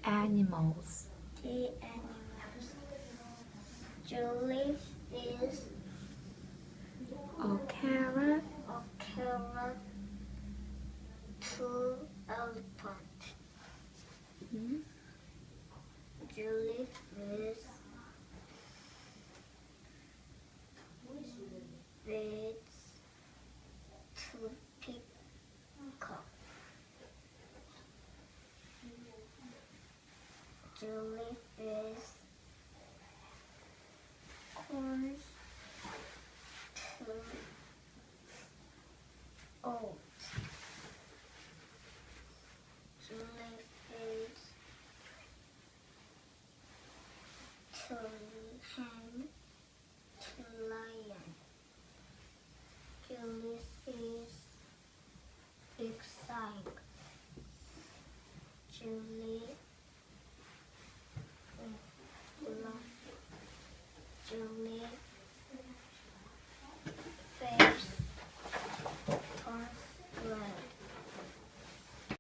animals. The animals. Julie is A carrot. a carrot. 2 elephants. Julie is with 2 peacocks. Julie is corns. 2 oats. Julie is 2 hen. 2 lion. Julie is big side. Julie